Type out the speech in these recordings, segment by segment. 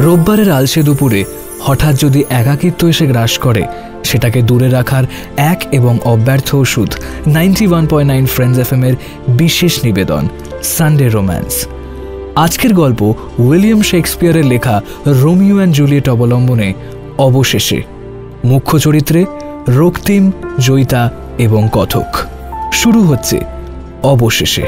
রোববারের আলসে দুপুরে হঠাৎ যদি একাকিত্ব এসে গ্রাস করে, সেটাকে দূরে রাখার এক এবং অব্যর্থ ওষুধ 91.9 ফ্রেন্ডস FM এর বিশেষ নিবেদন সানডে রোম্যান্স। আজকের গল্প উইলিয়াম শেক্সপিয়ারের লেখা রোমিও অ্যান্ড জুলিয়েট অবলম্বনে অবশেষে। মুখ্য চরিত্রে রক্তিম, জয়িতা এবং কথক। শুরু হচ্ছে অবশেষে।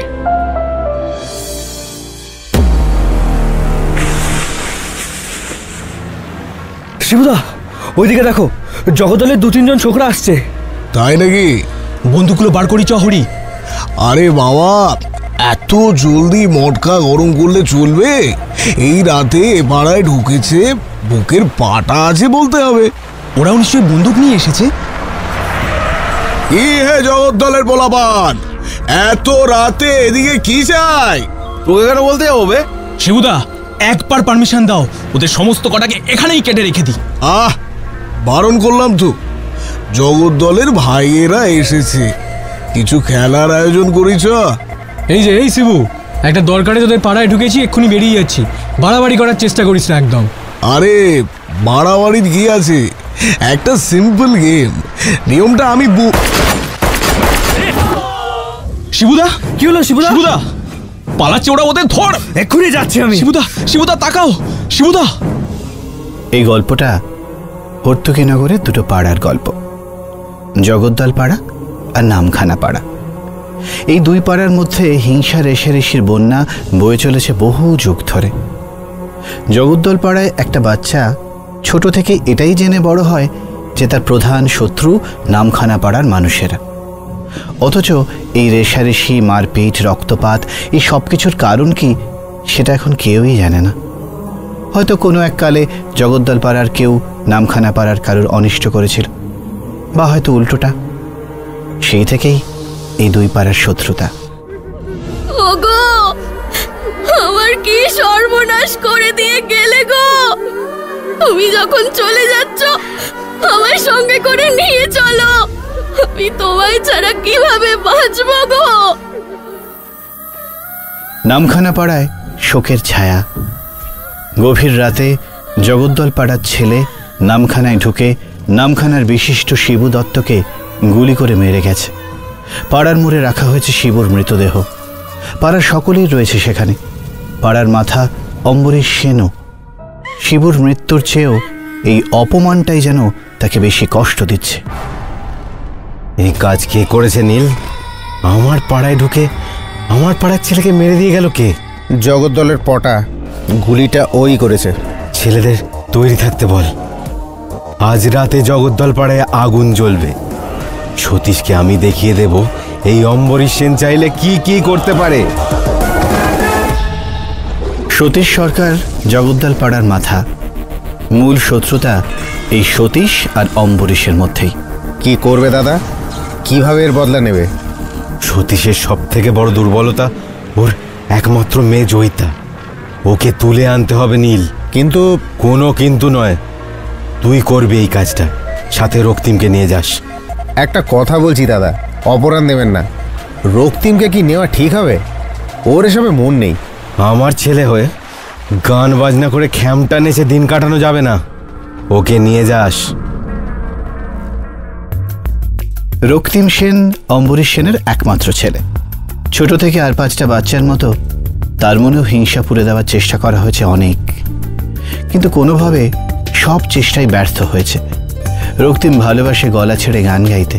শিবুদা, ওইদিকে দেখো, জগদলের 2-3 জন ছোকরা আসছে। তাই নাকি? বন্দুকগুলো বার করি চহরি। আরে বাবা, এত জলদি মটকা গরম করলে চলবে? এই রাতে এ পাড়ায় ঢুকেছে, বুকের পাটা আছে বলতে হবে। ওরাও নিশ্চয়ই বন্দুক নিয়ে এসেছে। কি হে জগদ্দলের পোলাপান, এত রাতে এদিকে কি চাই? তোকে কেন বলতে হবে? শিবুদা, একবার পারমিশন দাও, ওদের সমস্ত কটাকে এখানেই কেটে রেখে দিই। বারণ করলাম তো। জগদ্দলের ভাইয়েরা এসেছে, কিছু খেলার আয়োজন করেছ? এই শিবু, একটা দরকারে তোদের পাড়ায় ঢুকেছি, এক্ষুনি বেরিয়ে যাচ্ছি। বাড়াবাড়ি করার চেষ্টা করিস না একদম। আরে বাড়াবাড়ির কি আছে, একটা সিম্পল গেম, নিয়মটা আমি শিবুদা, কি হলো শিবুদা? পালাচ্ছে ওরা, ওদের ধর। এক্ষুনি যাচ্ছি আমি। শিবুদা তাকাও, শিবুদা। এই গল্পটা হর্তুকিনগরের দুটো পাড়ার গল্প, জগদ্দল পাড়া আর নামখানা পাড়া। এই দুই পাড়ার মধ্যে হিংসা রেষারেষির বন্যা বয়ে চলেছে বহু যুগ ধরে। জগদ্দল পাড়ায় একটা বাচ্চা ছোট থেকে এটাই জেনে বড় হয় যে তার প্রধান শত্রু নামখানা পাড়ার মানুষেরা। অথচ এই রেষারেষি, মারপিট, রক্তপাত, এই সব কিছুর কারণ কি সেটা এখন কেউই জানে না। হয়তো কোনো এককালে জগদ্দল পাড়ার কেউ নামখানা পাড়ার কারোর অনিষ্ট করেছিল, বা হয়তো উল্টোটা। সেই থেকেই এই দুই পাড়ার শত্রুতা। ওগো, আমার কি সর্বনাশ করে দিয়ে গেলে গো! তুমি যখন চলে যাচ্ছ, আমার সঙ্গে করে নিয়ে চলো। আমি তোমায় ছাড়া কিভাবে বাঁচবো গো? নামখানা পাড়ায় শোকের ছায়া। গভীর রাতে জগদ্দল পাড়ার ছেলে নামখানায় ঢুকে নামখানার বিশিষ্ট শিবু দত্তকে গুলি করে মেরে গেছে। পাড়ার মোড়ে রাখা হয়েছে শিবুর মৃতদেহ। পাড়ার সকলেই রয়েছে সেখানে। পাড়ার মাথা অম্বরীশ সেনও। শিবুর মৃত্যুর চেয়েও এই অপমানটাই যেন তাকে বেশি কষ্ট দিচ্ছে। এই কাজ কে করেছে নীল? আমার পাড়ায় ঢুকে আমার পাড়ার ছেলেকে মেরে দিয়ে গেল কে? জগদ্দলের পটা, গুলিটা ওই করেছে। ছেলেদের তৈরি থাকতে বল, আজ রাতে জগদ্দল পাড়ায় আগুন জ্বলবে। সতীশকে আমি দেখিয়ে দেব এই অম্বরীশ সেন চাইলে কি কি করতে পারে। সতীশ সরকার জগদ্দল পাড়ার মাথা। মূল শত্রুতা এই সতীশ আর অম্বরীশের মধ্যেই। কি করবে দাদা? কিভাবে এর বদলা নেবে? সতীশের সব থেকে বড় দুর্বলতা ওর একমাত্র মেয়ে জয়িতা। ওকে তুলে আনতে হবে নীল। কিন্তু কোনো কিন্তু নয়, তুই করবি এই কাজটা, সাথে রক্তিমকে নিয়ে যাস। একটা কথা বলছি দাদা, অপরাধ নেবেন না। রক্তিমকে কি নেওয়া ঠিক হবে? ওর এসবে মন নেই। আমার ছেলে হয়ে গান বাজনা করে খ্যামটা নেচে দিন কাটানো যাবে না, ওকে নিয়ে যাস। রক্তিম সেন অম্বরীশ সেনের একমাত্র ছেলে। ছোট থেকে আর 5টা বাচ্চার মতো তার মনেও হিংসা পুড়ে দেওয়ার চেষ্টা করা হয়েছে অনেক, কিন্তু কোনোভাবে সব চেষ্টাই ব্যর্থ হয়েছে। রক্তিম ভালোবাসে গলা ছেড়ে গান গাইতে,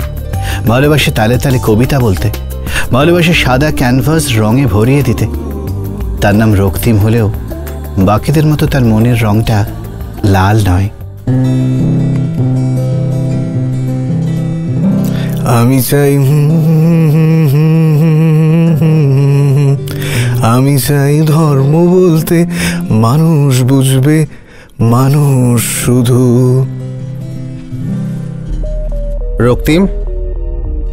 ভালোবাসে তালে তালে কবিতা বলতে, ভালোবাসে সাদা ক্যানভাস রঙে ভরিয়ে দিতে। তার নাম রক্তিম হলেও বাকিদের মতো তার মনের রংটা লাল নয়। আমি চাই, আমি চাই ধর্ম বলতে মানুষ বুঝবে, মানুষ শুধু। রক্তিম,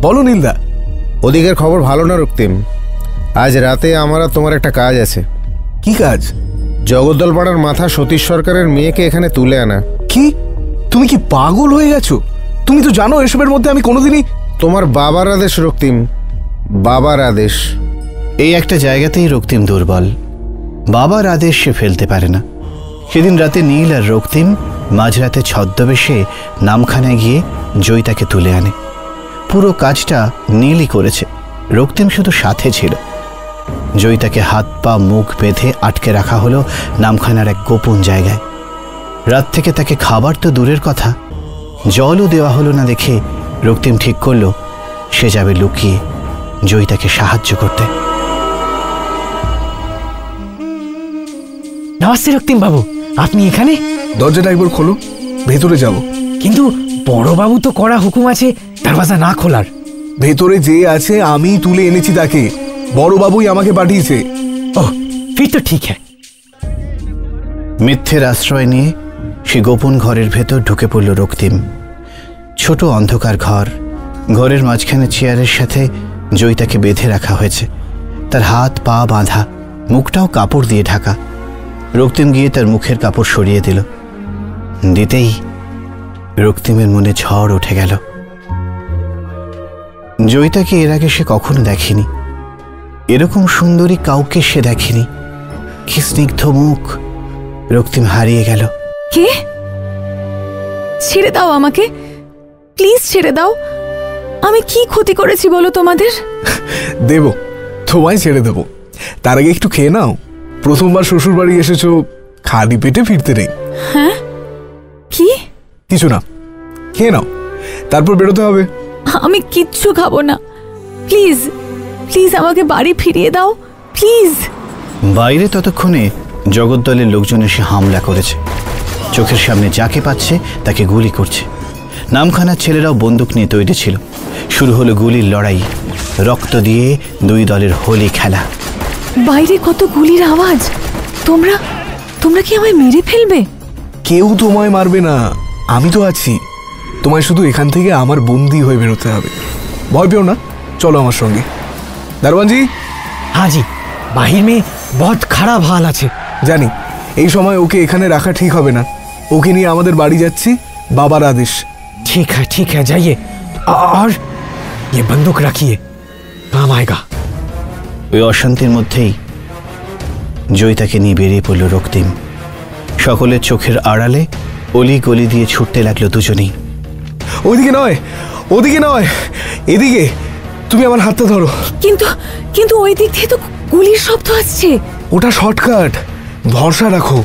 বলো নীলদা। ওদিকের খবর ভালো না রক্তিম? আজ রাতে আমার আর তোমার একটা কাজ আছে। কি কাজ? জগদ্দল পাড়ার মাথা সতীশ সরকারের মেয়েকে এখানে তুলে আনা। কি? তুমি কি পাগল হয়ে গেছো? তুমি তো জানো এসবের মধ্যে আমি কোনোদিনই। তোমার বাবার আদেশ রক্তিম, বাবার আদেশ। এই একটা জায়গাতেই রক্তিম দুর্বল। বাবার আদেশ সে ফেলতে পারে না। সেদিন রাতে নীল আর রক্তিম মাঝরাতে ছদ্মবেশে নামখানায় গিয়ে জয়িতাকে তুলে আনে। পুরো কাজটা নীলই করেছে, রক্তিম শুধু সাথে ছিল। জয়িতাকে হাত পা মুখ বেঁধে আটকে রাখা হলো নামখানার এক গোপন জায়গায়। রাত থেকে তাকে খাবার তো দূরের কথা, জলও দেওয়া হলো না দেখে রক্তিম ঠিক করলো সে যাবে লুকিয়ে জয়িতাকে সাহায্য করতে। নমস্তে রক্তিম বাবু, আপনি এখানে? দরজাটা একবার খোলো, ভেতরে যাব। কিন্তু বড় বাবু তো কড়া হুকুম আছে দরওয়াজা না খোলার। ভেতরে যে আছে আমি তুলে এনেছি তাকে, বড় বাবুই আমাকে পাঠিয়েছে। ওহ, ফির তো ঠিক হ্যায়। মিথ্যের আশ্রয় নিয়ে সে গোপন ঘরের ভেতর ঢুকে পড়ল রক্তিম। ছোট অন্ধকার ঘর, ঘরের মাঝখানে চেয়ারের সাথে জয়িতাকে বেঁধে রাখা হয়েছে। তার হাত পা বাঁধা, মুখটাও কাপড় দিয়ে ঢাকা। রক্তিম গিয়ে তার মুখের কাপড় সরিয়ে দিতেই রক্তিমের মনে ঝড় উঠে গেল। জয়িতাকে এর আগে সে কখনো দেখেনি, এরকম সুন্দরী কাউকে সে দেখেনি। কি স্নিগ্ধ মুখ! রক্তিম হারিয়ে গেল। কে? ছেড়ে দাও আমাকে, প্লিজ ছেড়ে দাও। আমি কি ক্ষতি করেছি বলো তোমাদের? দেব, তোমায় ছেড়ে দেবো। তার আগে একটু খেয়ে নাও। প্রথমবার শ্বশুর বাড়ি এসেছো, খালি পেটে ফিরতে নেই। হ্যাঁ? কি? কিছু না, খেয়ে নাও, তারপর বেরোতে হবে। আমি কিচ্ছু খাবো না, প্লিজ প্লিজ আমাকে বাড়ি ফিরিয়ে দাও, প্লিজ। বাইরে ততক্ষণে জগদ্দলের লোকজন এসে হামলা করেছে। চোখের সামনে যাকে পাচ্ছে তাকে গুলি করছে। নামখানার ছেলেরাও বন্দুক নিয়ে তৈরি ছিল। শুরু হলো গুলির লড়াই, রক্ত দিয়ে দুই দলের হোলি খেলা। বাইরে কত গুলির আওয়াজ। তোমরা তোমরা কি আমায় মেরে ফেলবে? কেউ তোমায় মারবে না, আমি তো আছি। তোমায় শুধু এখান থেকে আমার বন্দি হয়ে বেরোতে হবে। ভয় পেও না, চলো আমার সঙ্গে। দারোয়ানজি। হাজি, বাহির মে বহুত খারাপ হাল আছে। জানি, এই সময় ওকে এখানে রাখা ঠিক হবে না। ওকে নিয়ে আমাদের বাড়ি যাচ্ছি, বাবার আদেশ। ठीक है जाइए, और ये बंदूक रखिए, काम आएगा। ওই অশান্তির মধ্যেই জয়িতাকে নিয়ে বেরিয়ে পড়ল রক্তিম। সকলের চোখের আড়ালে অলি গলি দিয়ে ছুটতে লাগলো দুজনেই। ওদিকে নয়, ওদিকে নয়, এদিকে। তুমি আমার হাতটা ধরো। কিন্তু কিন্তু ওই দিক থেকে তো গুলির শব্দ আসছে। ওটা শর্টকাট, ভরসা রাখো,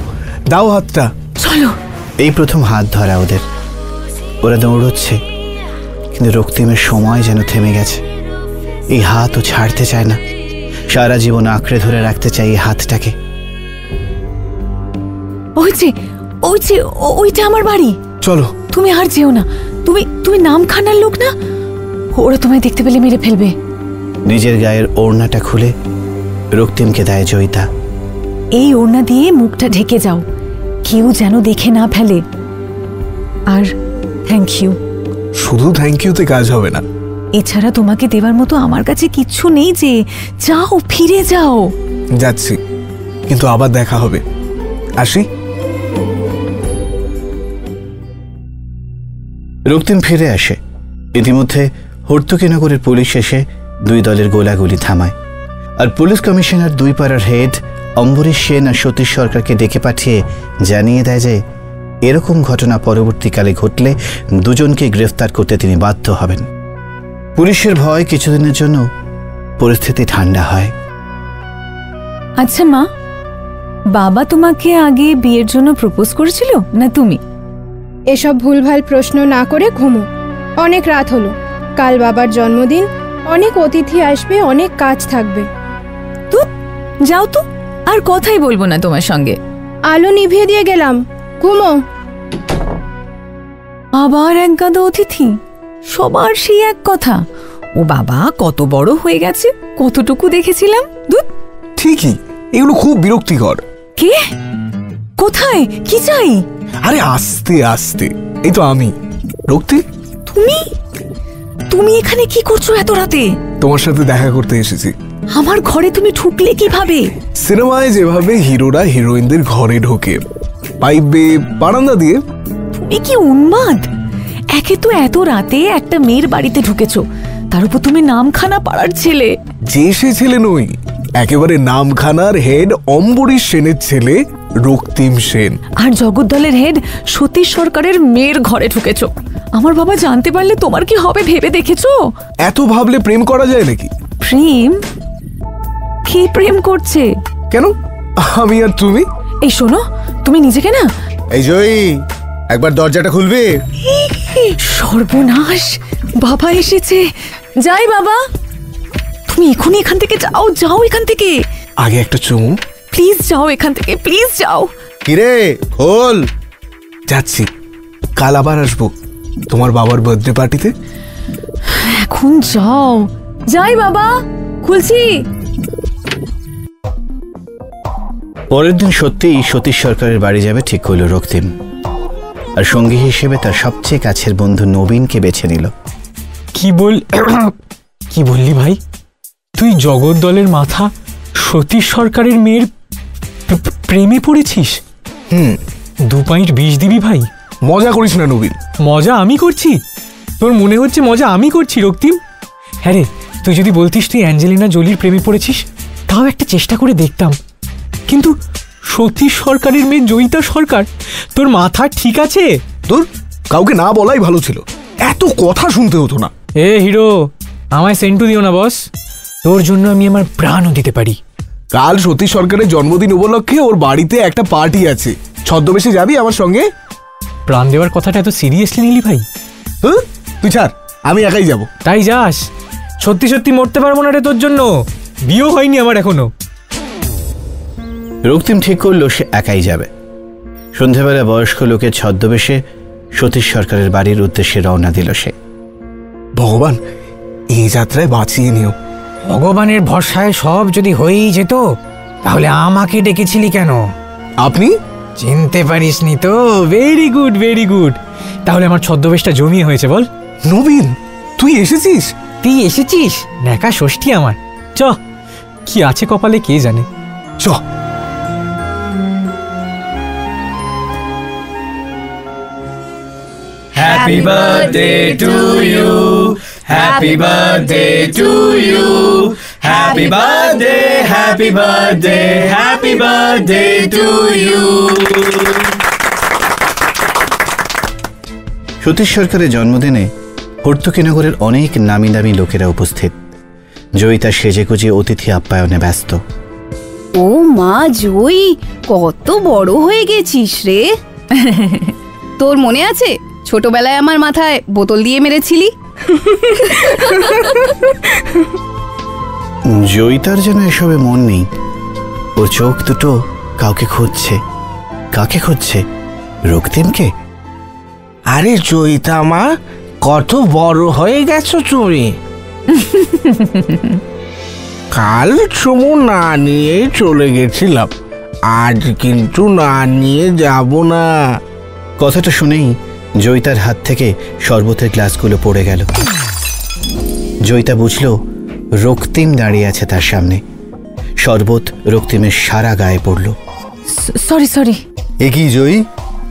দাও হাতটা। চলো। এই প্রথম হাত ধরা ওদের। ওরা দৌড়চ্ছে, কিন্তু রক্তিমের সময় যেন থেমে গেছে। এই হাতও ছাড়তে চায় না, সারা জীবন আঁকড়ে ধরে রাখতে চাই এই হাতটাকে। ওইটা আমার বাড়ি। চলো। তুমি আর যেও না, তুমি নামখানার লোক না? ওরা তোমায় দেখতে পেলে মেরে ফেলবে। নিজের গায়ের ওড়নাটা খুলে রক্তিমকে দেয় জয়িতা। এই ওড়না দিয়ে মুখটা ঢেকে যাও, কেউ যেন দেখে না ফেলে। আর থ্যাংক ইউ। শুধু থ্যাংক ইউতে কাজ হবে না, এছাড়া তোমাকে দেওয়ার মতো আমার কাছে কিচ্ছু নেই। যে যাও, ফিরে যাও। যাচ্ছি, কিন্তু আবার দেখা হবে। আসি। রক্তিম ফিরে আসে। ইতিমধ্যে হর্তুকিনগরের পুলিশ এসে দুই দলের গোলাগুলি থামায়। আর পুলিশ কমিশনার দুই পাড়ার হেড অম্বরীশ সেন আর সতীশ সরকারকে ডেকে পাঠিয়ে জানিয়ে দেয় যে এরকম ঘটনা পরবর্তীকালে ঘটলে দুজনকে গ্রেফতার করতে তিনি বাধ্য হবেন। পুলিশের ভয় কিছুদিনের জন্য পরিস্থিতি ঠান্ডা হয়। আচ্ছা মা, বাবা তোমাকে আগে বিয়ের জন্য প্রপোজ করেছিল না তুমি? এসব ভুলভাল প্রশ্ন না করে ঘুমো, অনেক রাত হলো। কাল বাবার জন্মদিন, অনেক অতিথি আসবে, অনেক কাজ থাকবে। তো যাও তো, আর কথাই বলবো না তোমার সঙ্গে। আলো নিভিয়ে দিয়ে গেলাম, ঘুমো। আবার এক গাদা অতিথি, সবার সেই এক কথা। ও বাবা কত বড় হয়ে গেছে, কতটুকু দেখেছিলাম। ঠিকই, এগুলো খুব বিরক্তিকর। কে? কোথায়? কি চাই? আরে আস্তে আস্তে, এই তো আমি। রক্তি, তুমি এখানে কি করছো এত রাতে? তোমার সাথে দেখা করতে এসেছি। আমার ঘরে তুমি ঢুকলে কিভাবে? সিনেমায় যেভাবে হিরোরা হিরোইনদের ঘরে ঢোকে, পাইপ বেয়ে, বারান্দা দিয়ে। তুমি কি উন্মাদ? একে তো এত রাতে একটা মেয়ের বাড়িতে ঢুকেছো, তার উপর তুমি নামখানা পাড়ার ছেলে। যে সে ছেলে নই, একেবারে নামখানার হেড অম্বরীশ সেনের ছেলে রক্তিম সেন। আর জগদ্দলের হেড সতীশ সরকারের মেয়ের ঘরে ঢুকেছো। আমার বাবা জানতে পারলে তোমার কি হবে ভেবে দেখেছো? এত ভাবলে প্রেম করা যায় নাকি? প্রেম? কি প্রেম করছে? কেন, আমি আর তুমি? এই শোনো, তুমি নিজেকে না। এই জয়ী, একবার দরজাটা খুলবে? সর্বনাশ, বাবা এসেছে। যাই বাবা, তুমি এখনই এখান থেকে যাও, যাও এখান থেকে। আগে একটা চুমু। প্লিজ যাও এখান থেকে, প্লিজ যাও। কিরে খোল। যাচ্ছি, কাল আবার আসবো তোমার বাবার বার্থডে পার্টিতে। এখন যাও। যাই বাবা, খুলছি। পরের দিন সত্যিই সতীশ সরকারের বাড়ি যাবে ঠিক করল রক্তিম, আর সঙ্গী হিসেবে তার সবচেয়ে কাছের বন্ধু নবীনকে বেছে নিল। কি বললি ভাই? তুই জগদ্দলের মাথা সতীশ সরকারের মেয়ের প্রেমে পড়েছিস? 2.20 দিবি ভাই? মজা করিস না নবীন। মজা আমি করছি? তোর মনে হচ্ছে মজা আমি করছি রক্তিম? হ্যাঁ রে, তুই যদি বলতিস তুই অ্যাঞ্জেলিনা জোলির প্রেমে পড়েছিস, তাও একটা চেষ্টা করে দেখতাম। কিন্তু সতীশ সরকারের মেয়ে জয়িতা সরকার, তোর মাথা ঠিক আছে? তোর কাউকে না বলাই ভালো ছিল, এত কথা শুনতে হতো না। এ হিরো, আমায় সেন্টু দিও না বস, তোর জন্য আমি আমার প্রাণও দিতে পারি। কাল সতীশ সরকারের জন্মদিন উপলক্ষে ওর বাড়িতে একটা পার্টি আছে, ছদ্মবেশে যাবি আমার সঙ্গে? প্রাণ দেওয়ার কথাটা এত সিরিয়াসলি নিলি ভাই? তুই ছাড়, আমি একাই যাব। তাই যাস? সত্যি সত্যি মরতে পারবো না রে তোর জন্য, বিয়েও হয়নি আমার এখনো। রক্তিম ঠিক করলো সে একাই যাবে। সন্ধ্যাবেলা বয়স্ক লোকের ছদ্মবেশে সতীশ সরকারের বাড়ির উদ্দেশ্যে রওনা দিল সে। ভগবান এই যাত্রায় বাঁচিয়ে নিও। ভগবানের ভরসায় সব যদি হয়েই যেত, তাহলে আমাকে ডেকেছিলি কেন? আপনি চিনতে পারিসনি তো? Very good, very good. তাহলে আমার ছদ্মবেশটা জমিয়ে হয়েছে বল। নবীন, তুই এসেছিস? তুই এসেছিস? ন্যাকা ষষ্ঠী আমার। চ, কি আছে কপালে কে জানে। চ। Happy birthday to you. Happy birthday to you. Happy birthday, happy birthday, happy birthday to you. Satish সরকারের জন্মদিনে হর্তুকিনগরের অনেক নামি দামি লোকেরা উপস্থিত। জয়িতা সেজেগুজে অতিথি আপ্যায়নে ব্যস্ত। ও মা জয়ী, কত বড় হয়ে গেছিস রে। তোর মনে আছে ছোটবেলায় আমার মাথায় বোতল দিয়ে মেরেছিলি? জয়িতার যেন এসবে মন নেই। ওর চোখ দুটো কাউকে খুঁজছে। কাকে খুঁজছে? রক্তিমকে? আরে জয়িতা মা, কত বড় হয়ে গেছো তুমি। কাল চুমু না নিয়ে চলে গেছিলাম, আজ কিন্তু না নিয়ে যাব না। কথাটা শুনেই জয়িতার হাত থেকে শরবতের গ্লাসগুলো পড়ে গেল। জয়িতা বুঝল রক্তিম দাঁড়িয়ে আছে তার সামনে। শরবত রক্তিমের সারা গায়ে পড়ল। Sorry sorry. এ কি জয়ী,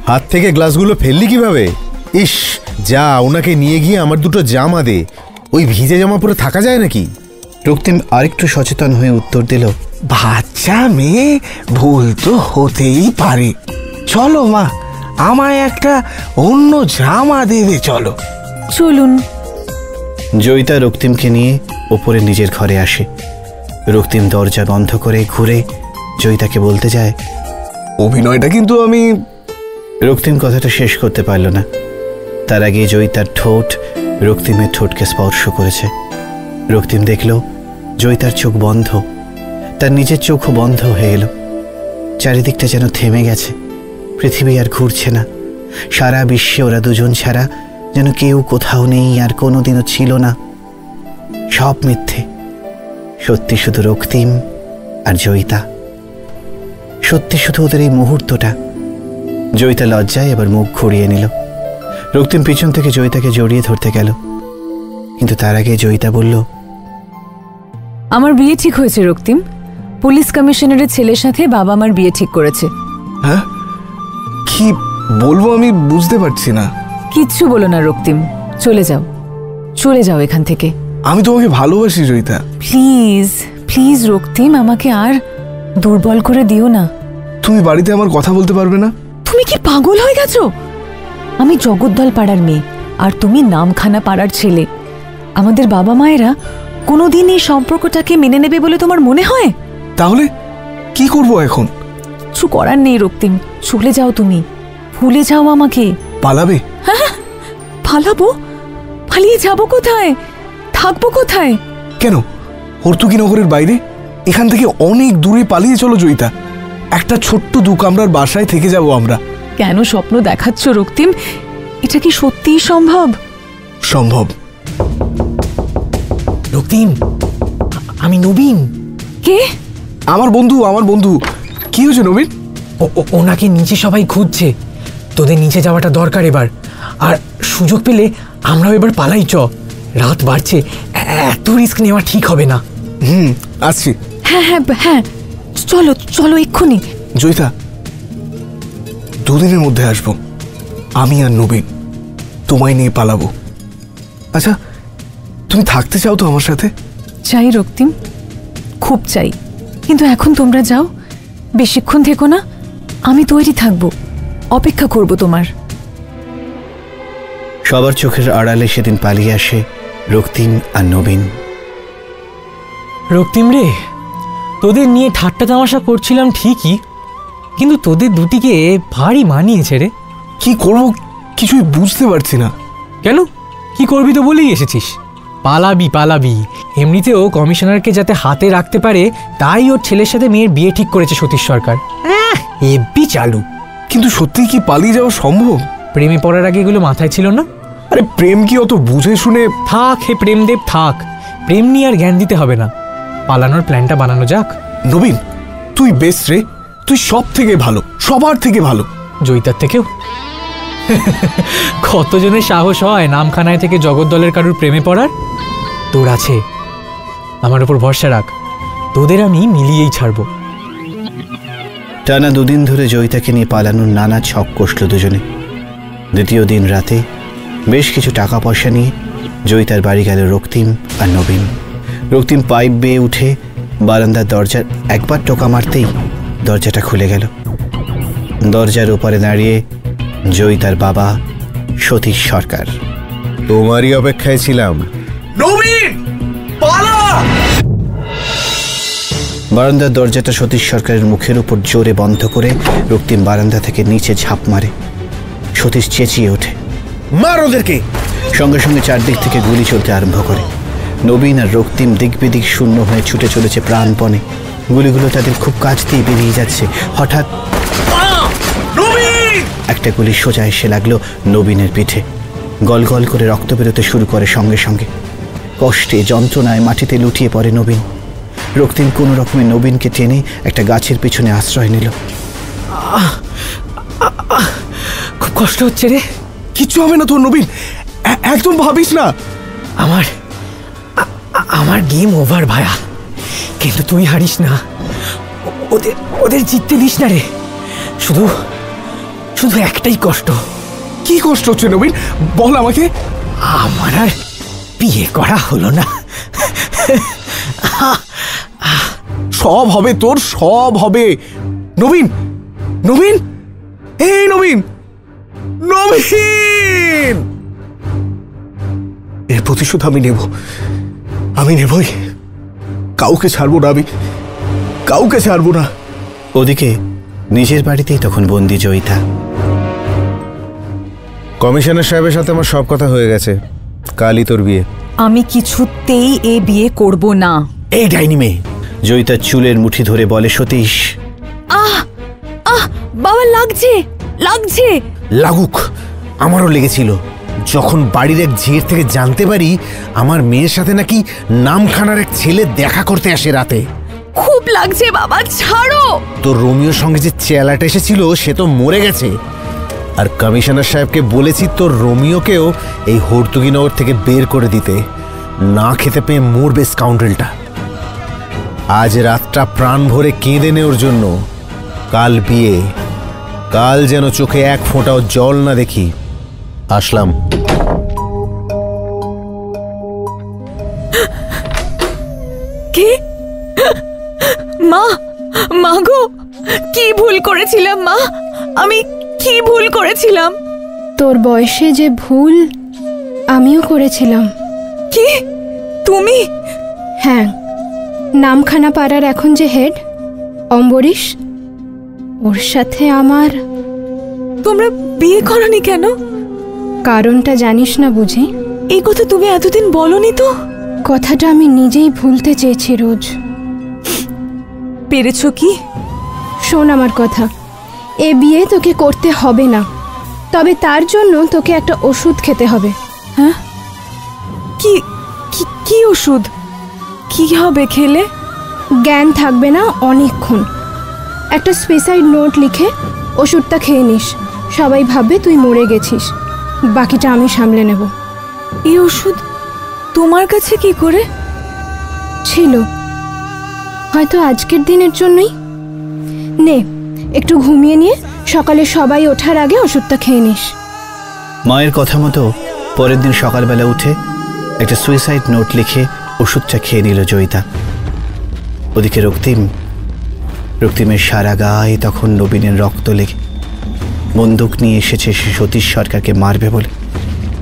হাত থেকে গ্লাসগুলো ফেললি কিভাবে? ইস, যা ওনাকে নিয়ে গিয়ে আমার দুটো জামা দে। ওই ভিজে জামা পরে থাকা যায় নাকি? রক্তিম আরেকটু সচেতন হয়ে উত্তর দিল, বাচ্চা মেয়ে, ভুল তো হতেই পারে। চলো মা, আমায় একটা অন্য জামা দেবে, চলো। চলুন। জয়িতা রক্তিমকে নিয়ে ওপরে নিজের ঘরে আসে। রক্তিম দরজা বন্ধ করে ঘুরে জয়িতাকে বলতে যায়, অভিনয়টা কিন্তু আমি। রক্তিম কথাটা শেষ করতে পারল না। তার আগে জয়িতার ঠোঁট রক্তিমের ঠোঁটকে স্পর্শ করেছে। রক্তিম দেখল জয়িতার চোখ বন্ধ, তার নিজের চোখও বন্ধ হয়ে এলো। চারিদিকটা যেন থেমে গেছে, পৃথিবী আর ঘুরছে না। সারা বিশ্বে ওরা দুজন ছাড়া যেন কেউ কোথাও নেই, আর কোনোদিনও ছিল না। সব মিথ্যে, সত্যি শুধু রক্তিম আর জয়িতা। সত্যি শুধু ওদের এই মুহূর্তটা। জয়িতা লজ্জায় এবার মুখ ঘুরিয়ে নিল। রক্তিম পিছন থেকে জয়িতাকে জড়িয়ে ধরতে গেল, কিন্তু তার আগে জয়িতা বলল, আমার বিয়ে ঠিক হয়েছে রক্তিম। পুলিশ কমিশনারের ছেলের সাথে বাবা আমার বিয়ে ঠিক করেছে। হ্যাঁ? কি বলবো আমি বুঝতে পারছি না। কিচ্ছু বলো না রক্তিম, চলে যাও, চলে যাও এখান থেকে। আমি তোমাকে ভালোবাসি জয়িতা। প্লিজ প্লিজ রক্তিম, আমাকে আর দুর্বল করে দিও না। তুমি বাড়িতে আমার কথা বলতে পারবে না? তুমি কি পাগল হয়ে গেছো? আমি জগদ্দল পাড়ার মেয়ে আর তুমি নামখানা পাড়ার ছেলে। আমাদের বাবা মায়েরা কোনোদিন এই সম্পর্কটাকে মেনে নেবে বলে তোমার মনে হয়? তাহলে কি করব এখন? কিছু করার নেই রক্তিম, চলে যাও তুমি, ভুলে যাও আমাকে। পালাবে? হ্যাঁ, পালাবো? পালিয়ে যাবো কোথায়? থাকবো কোথায়? কেন, হর্তুকিনগরের বাইরে? এখান থেকে অনেক দূরে পালিয়ে চলো জয়িতা। একটা ছোট্ট 2 কামরার বাসায় থেকে যাব আমরা। কেন স্বপ্ন দেখাচ্ছ রক্তিম? এটা কি সত্যিই সম্ভব? সম্ভব। রক্তিম, আমি নবীন। কে? আমার বন্ধু। কি হয়েছে নবীন? ওনাকে নিচে সবাই খুঁজছে। তোদের নিচে যাওয়াটা দরকার এবার। আর সুযোগ পেলে আমরাও এবার পালাই। রাত বাড়ছে, এত রিস্ক নেওয়া ঠিক হবে না। আসছি। হ্যাঁ হ্যাঁ হ্যাঁ, চলো চলো এক্ষুনি। জয়িতা, 2 দিনের মধ্যে আসবো। আমি আর নবীন তোমায় নিয়ে পালাবো। আচ্ছা, তুমি থাকতে চাও তো আমার সাথে? চাই রক্তিম, খুব চাই, কিন্তু এখন তোমরা যাও, বেশিক্ষণ থেকো না। আমি তৈরি থাকবো, অপেক্ষা করব তোমার। সবার চোখের আড়ালে সেদিন পালিয়ে আসে রক্তিম আর নবীন। রক্তিম রে, তোদের নিয়ে ঠাট্টা তামাশা করছিলাম ঠিকই, কিন্তু তোদের দুটিকে ভারী মানিয়েছে রে। কি করব কিছুই বুঝতে পারছি না। কেন, কি করবি তো বলেই এসেছিস? পালাবি। এমনিতেও কমিশনারকে যাতে হাতে রাখতে পারে তাই ওর ছেলের সাথে মেয়ের বিয়ে ঠিক করেছে সতীশ সরকার। হেব্বি চালু। কিন্তু সত্যি কি পালিয়ে যাওয়া সম্ভব? প্রেমে পড়ার আগে এগুলো মাথায় ছিল না? আরে প্রেম কি অত বুঝে শুনে? থাক হে প্রেমদেব, থাক। প্রেম নিয়ে আর জ্ঞান দিতে হবে না, পালানোর প্ল্যানটা বানানো যাক। নবীন, তুই বেস্ট রে, তুই সব থেকে ভালো, সবার থেকে ভালো। জয়িতার থেকেও? কতজনের সাহস হয় নামখানায় থেকে জগদ্দলের কারুর প্রেমে পড়ার? তোর আছে, আমার উপর ভরসা রাখ, তোদের আমি মিলিয়েই ছাড়বো। টানা 2 দিন ধরে জয়িতাকে নিয়ে পালানোর নানা ছক কষল দুজনে। দ্বিতীয় দিন রাতে বেশ কিছু টাকা পয়সা নিয়ে জয়িতার বাড়ি গেল রক্তিম আর নবীন। রক্তিম পাইপ বেয়ে উঠে বারান্দার দরজার একবার টোকা মারতেই দরজাটা খুলে গেল। দরজার ওপারে দাঁড়িয়ে জয়িতার বাবা সতীশ সরকার। তোমারই অপেক্ষায় ছিলাম। নবীন, পালা! বারান্দার দরজাটা সতীশ সরকারের মুখের উপর জোরে বন্ধ করে রক্তিম বারান্দা থেকে নিচে ঝাঁপ মারে। সতীশ চেঁচিয়ে ওঠে, মার ওদেরকে! সঙ্গে সঙ্গে চারদিক থেকে গুলি চলতে আরম্ভ করে। নবীন আর রক্তিম দিক বিদিক শূন্য হয়ে ছুটে চলেছে প্রাণপণে। গুলিগুলো তাদের খুব কাছ দিয়ে বেরিয়ে যাচ্ছে। হঠাৎ একটা গুলি সোজা এসে লাগলো নবীনের পিঠে। গল গল করে রক্ত বেরোতে শুরু করে সঙ্গে সঙ্গে। কষ্টে যন্ত্রণায় মাটিতে লুটিয়ে পড়ে নবীন। রক্তিম কোনো রকমে নবীনকে টেনে একটা গাছের পিছনে আশ্রয় নিল। খুব কষ্ট হচ্ছে রে। কিচ্ছু হবে না তোর নবীন, একদম ভাবিস না। আমার গেম ওভার ভায়া, কিন্তু তুই হারিস না। ওদের জিততে দিস না রে। শুধু একটাই কষ্ট। কি কষ্ট হচ্ছে নবীন, বল আমাকে। আমার আর বিয়ে করা হলো না। সব হবে তোর, সব হবে। নবীন, নবীন, এই নবীন, নবীন! এর প্রতিশোধ আমি নেবই। কাউকে ছাড়বো না, আমি কাউকে ছাড়বো না। ওদিকে নিজের বাড়িতেই তখন বন্দি জয়িতা। কমিশনার সাহেবের সাথে আমার সব কথা হয়ে গেছে, কালই তোর বিয়ে। আমি কিছুতেই এ বিয়ে করব না। এই ডাইনি মেয়ে! জয়িতার চুলের মুঠি ধরে বলে সতীশ। বাবা, লাগছে। লাগুক, আমারও লেগেছিল যখন বাড়ির এক ঝিয়ের থেকে জানতে পারি আমার মেয়ের সাথে নাকি নামখানার এক ছেলে দেখা করতে আসে রাতে। খুব লাগছে বাবা, ছাড়ো। তোর রোমিওর সঙ্গে যে চেলাটা এসেছিল সে তো মরে গেছে। আর কমিশনার সাহেবকে বলেছি তোর রোমিওকেও এই হর্তুকিনগর থেকে বের করে দিতে। না খেতে পেয়ে মরবে স্কাউন্ডেলটা। আজ রাতটা প্রাণ ভরে কেঁদে নেওয়ার জন্য। কাল বিয়ে, কাল যেন চোখে এক ফোঁটাও জল না দেখি। আসলাম। কে? মা গো, কি ভুল করেছিলাম মা? আমি কি ভুল করেছিলাম? তোর বয়সে যে ভুল আমিও করেছিলাম। কি? তুমি? হ্যাঁ, নামখানা পাড়ার এখন যে হেড অম্বরীশ, ওর সাথে আমার। তোমরা বিয়ে করনি কেন? কারণটা জানিস না বুঝি? এই কথা তুমি এতদিন বলনি তো। কথাটা আমি নিজেই ভুলতে চেয়েছি রোজ। পেরেছো কি? শোন আমার কথা, এ বিয়ে তোকে করতে হবে না, তবে তার জন্য তোকে একটা ওষুধ খেতে হবে। হ্যাঁ? কি কি ওষুধ? কি হবে খেলে? জ্ঞান থাকবে না অনেকক্ষণ। একটা সুইসাইড নোট লিখে ওষুধটা খেয়ে নিস। সবাই ভাববে তুই মরে গেছিস, বাকিটা আমি সামলে নেব। এই ওষুধ তোমার কাছে কি করে ছিল? হয়তো আজকের দিনের জন্যই। নে, একটু ঘুমিয়ে নিয়ে সকালে সবাই ওঠার আগে ওষুধটা খেয়ে নিস। মায়ের কথা মতো পরের দিন সকালবেলা উঠে একটা সুইসাইড নোট লিখে ওষুধটা খেয়ে নিল জয়িতা। ওদিকে রক্তিমের সারা গায়ে তখন নবীনের রক্ত লেগে। বন্দুক নিয়ে এসেছে সে সতীশ সরকারকে মারবে বলে,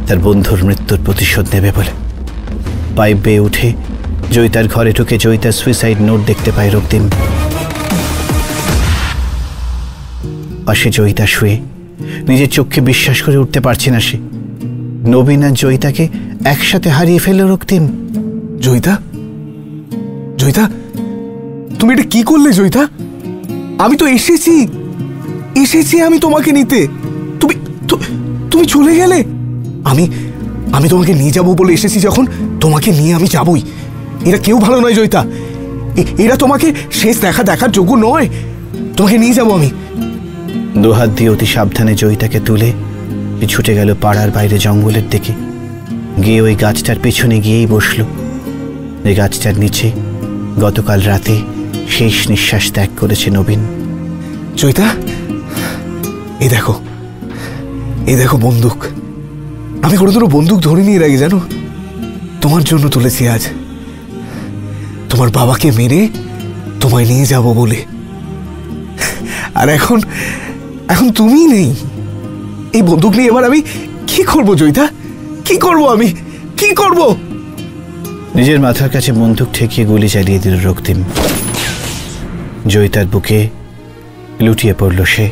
তার বন্ধুর মৃত্যুর প্রতিশোধ নেবে বলে। পাইপ বেয়ে উঠে জয়িতার ঘরে ঢুকে জয়িতার সুইসাইড নোট দেখতে পায় রক্তিম। পাশে জয়িতা শুয়ে, নিজের চোখকে বিশ্বাস করে উঠতে পারছে না সে। নবীন আর জয়িতাকে একসাথে হারিয়ে ফেলল রক্তিম। জয়িতা, জয়িতা, তুমি এটা কি করলে জয়িতা? আমি তো এসেছি আমি তোমাকে নিতে, তুমি চলে গেলে। আমি তোমাকে নিয়ে যাবো বলে এসেছি, যখন তোমাকে নিয়ে আমি যাবই। এরা কেউ ভালো নয় জয়িতা, এরা তোমাকে শেষ দেখার যোগ্য নয়। তোমাকে নিয়ে যাবো আমি। দুহাত দিয়ে অতি সাবধানে জয়িতাকে তুলে ছুটে গেল পাড়ার বাইরে জঙ্গলের দিকে। গিয়ে ওই গাছটার পেছনে গিয়েই বসল। এই গাছটার নিচে গতকাল রাতে শেষ নিঃশ্বাস ত্যাগ করেছে নবীন। জয়িতা, এই দেখো বন্দুক। আমি কোনোদিনও বন্দুক ধরিনি এর আগে, জানো? তোমার জন্য তুলেছি আজ, তোমার বাবাকে মেরে তোমায় নিয়ে যাব বলে। আর এখন তুমি নেই। এই বন্দুক নিয়ে এবার আমি কি করবো জয়িতা? কি করবো আমি? কি করবো? নিজের মাথার কাছে বন্দুক ঠেকিয়ে গুলি চালিয়ে দিল রক্তিম। জয়িতার বুকে লুটিয়ে পড়ল সে।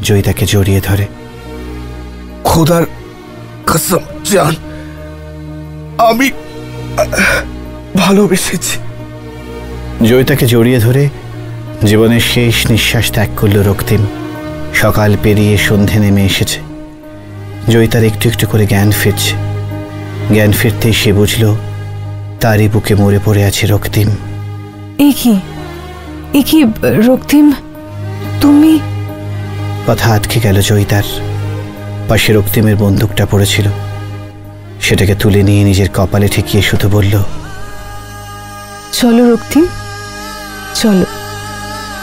জয়িতাকে জড়িয়ে ধরে। খোদার কসম জান, আমি ভালোবেসেছি। জয়িতাকে জড়িয়ে ধরে জীবনের শেষ নিঃশ্বাস ত্যাগ করল রক্তিম। সকাল পেরিয়ে সন্ধে নেমে এসেছে। জয়িতার একটু একটু করে জ্ঞান ফিরছে। জ্ঞান ফিরতেই সে বুঝল তারই বুকে মরে পড়ে আছে রক্তিম। এ কি রক্তিম, তুমি? কথা আটকে গেল জয়িতার। পাশে রক্তিমের বন্দুকটা পড়েছিল, সেটাকে তুলে নিয়ে নিজের কপালে ঠেকিয়ে শুধু বলল, চলো রক্তিম, চলো,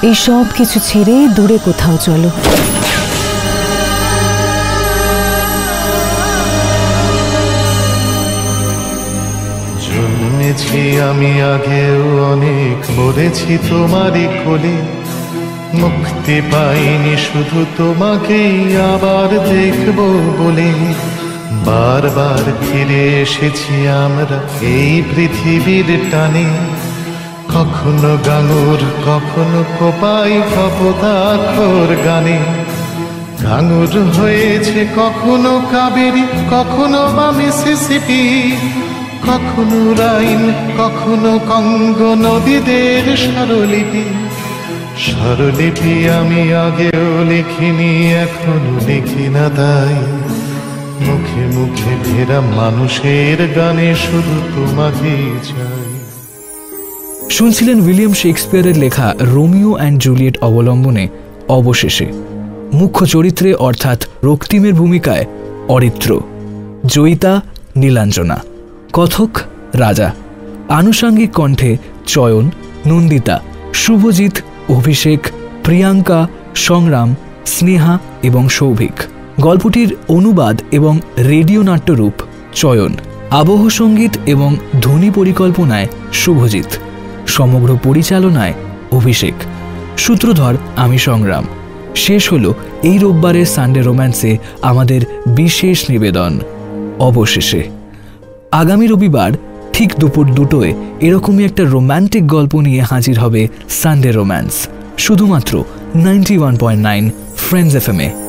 এই সব কিছু ছেড়ে দূরে কোথাও চলো। জন্মেছি আমি আগেও অনেক, মরেছি তোমারই কোলে। মুক্তি পাইনি শুধু তোমাকেই আবার দেখব বলে। বারবার ফিরে এসেছি আমরা এই পৃথিবীর টানে। কখনো গাঙুর, কখনো কোপাই ভবদাখর গানে। গাঙুর হয়েছে কখনো কাবেরী, কখনো বা মিসিসিপি, কখনো রাইন, কখনো কঙ্গ নদীদের স্বরলিপি। স্বরলিপি আমি আগেও লিখিনি, এখনো লিখি না তাই। মুখে মুখে ফেরা মানুষের গানে শুধু তোমাকেই চাই। শুনছিলেন উইলিয়াম শেক্সপিয়ারের লেখা রোমিও অ্যান্ড জুলিয়েট অবলম্বনে অবশেষে। মুখ্য চরিত্রে অর্থাৎ রক্তিমের ভূমিকায় অরিত্র, জয়িতা নীলাঞ্জনা, কথক রাজা, আনুষঙ্গিক কণ্ঠে চয়ন, নন্দিতা, শুভজিৎ, অভিষেক, প্রিয়াঙ্কা, সংগ্রাম, স্নেহা এবং সৌভিক। গল্পটির অনুবাদ এবং রেডিও নাট্যরূপ চয়ন, আবহ সঙ্গীত এবং ধ্বনি পরিকল্পনায় শুভজিৎ, সমগ্র পরিচালনায় অভিষেক। সূত্রধর আমি সংগ্রাম। শেষ হলো এই রোববারের সানডে রোম্যান্সে আমাদের বিশেষ নিবেদন। অবশেষে আগামী রবিবার ঠিক দুপুর 2টোয় এরকমই একটা রোম্যান্টিক গল্প নিয়ে হাজির হবে সানডে রোম্যান্স, শুধুমাত্র 91.9 ফ্রেন্ডস এফএম এ।